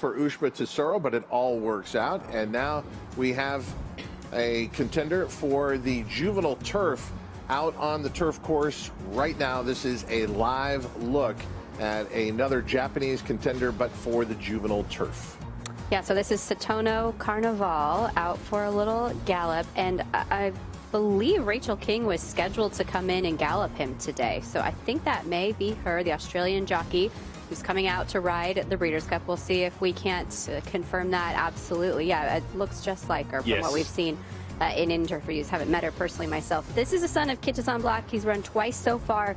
for Ushba Tesoro, but it all works out. And now we have a contender for the Juvenile Turf out on the turf course right now. This is a live look at another Japanese contender, but for the Juvenile Turf. Yeah, so this is Satono Carnaval out for a little gallop, and I believe Rachel King was scheduled to come in and gallop him today. So I think that may be her, the Australian jockey, who's coming out to ride the Breeders' Cup. We'll see if we can't confirm that. Absolutely. Yeah, it looks just like her from what we've seen in interviews. Haven't met her personally myself. This is a son of Kitasan Black. He's run twice so far.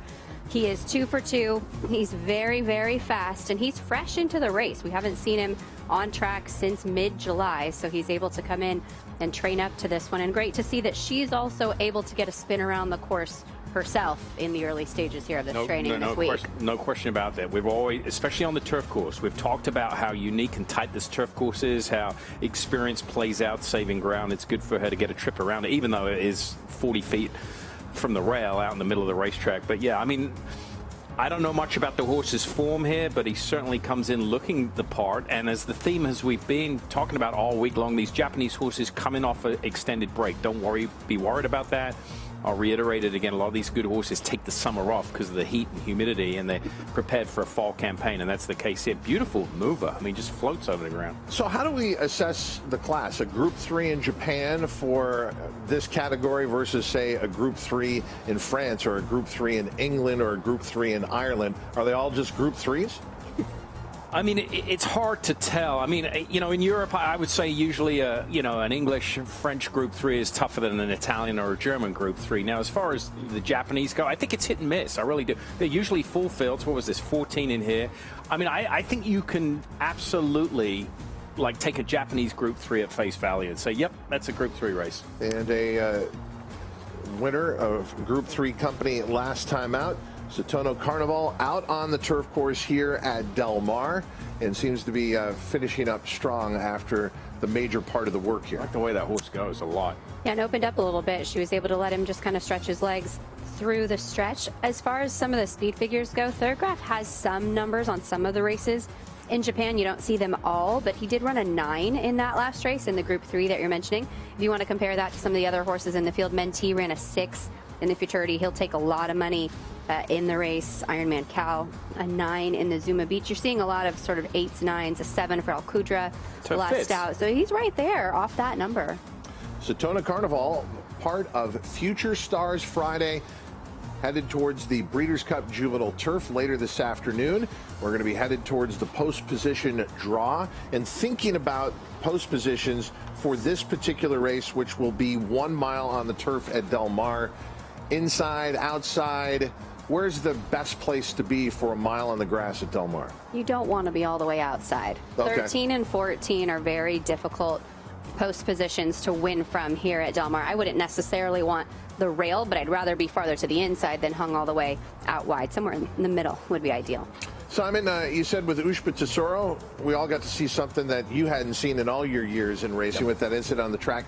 He is 2 for 2. He's very, very fast, and he's fresh into the race. We haven't seen him on track since mid-July, so he's able to come in and train up to this one. And great to see that she's also able to get a spin around the course herself in the early stages here of this training this week. No question about that. We've always, especially on the turf course, we've talked about how unique and tight this turf course is, how experience plays out saving ground. It's good for her to get a trip around it, even though it is 40 feet from the rail out in the middle of the racetrack. But yeah, I mean, I don't know much about the horse's form here, but he certainly comes in looking the part. And as the theme as we've been talking about all week long, these Japanese horses coming off an extended break. Don't be worried about that. I'll reiterate it again. A lot of these good horses take the summer off because of the heat and humidity, and they're prepared for a fall campaign, and that's the case here. Beautiful mover. I mean, just floats over the ground. So how do we assess the class? A Group 3 in Japan for this category versus, say, a Group 3 in France or a Group 3 in England or a Group 3 in Ireland? Are they all just Group 3s? I mean, it's hard to tell. I mean, you know, in Europe, I would say usually, you know, an English, French Group 3 is tougher than an Italian or a German Group 3. Now, as far as the Japanese go, I think it's hit and miss. I really do. They're usually full fields. What was this, 14 in here? I mean, I think you can absolutely, like, take a Japanese Group 3 at face value and say, yep, that's a Group 3 race. And a winner of Group 3 company last time out, Satono Carnaval, out on the turf course here at Del Mar, and seems to be finishing up strong after the major part of the work here. I like the way that horse goes a lot. Yeah, and opened up a little bit. She was able to let him just kind of stretch his legs through the stretch. As far as some of the speed figures go, Thurgraph has some numbers on some of the races. In Japan, you don't see them all, but he did run a 9 in that last race in the Group 3 that you're mentioning. If you want to compare that to some of the other horses in the field, Mentee ran a 6 in the Futurity. He'll take a lot of money in the race. Ironman Cal, a 9 in the Zuma Beach. You're seeing a lot of sort of 8s, 9s, a 7 for Al Qudra last out. So he's right there off that number. Satono Carnaval, part of Future Stars Friday, headed towards the Breeders' Cup Juvenile Turf later this afternoon. We're going to be headed towards the post position draw and thinking about post positions for this particular race, which will be 1 mile on the turf at Del Mar. Inside, outside, where's the best place to be for a mile on the grass at Del Mar? You don't want to be all the way outside. Okay. 13 and 14 are very difficult post positions to win from here at Del Mar. I wouldn't necessarily want the rail, but I'd rather be farther to the inside than hung all the way out wide. Somewhere in the middle would be ideal. Simon, you said with Ushba Tesoro, we all got to see something that you hadn't seen in all your years in racing with that incident on the track.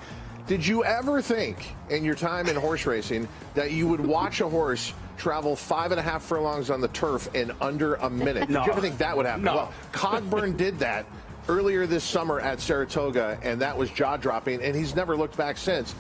Did you ever think in your time in horse racing that you would watch a horse travel 5.5 furlongs on the turf in under a minute? No. Did you ever think that would happen? No. Well, Cogburn did that earlier this summer at Saratoga, and that was jaw-dropping, and he's never looked back since.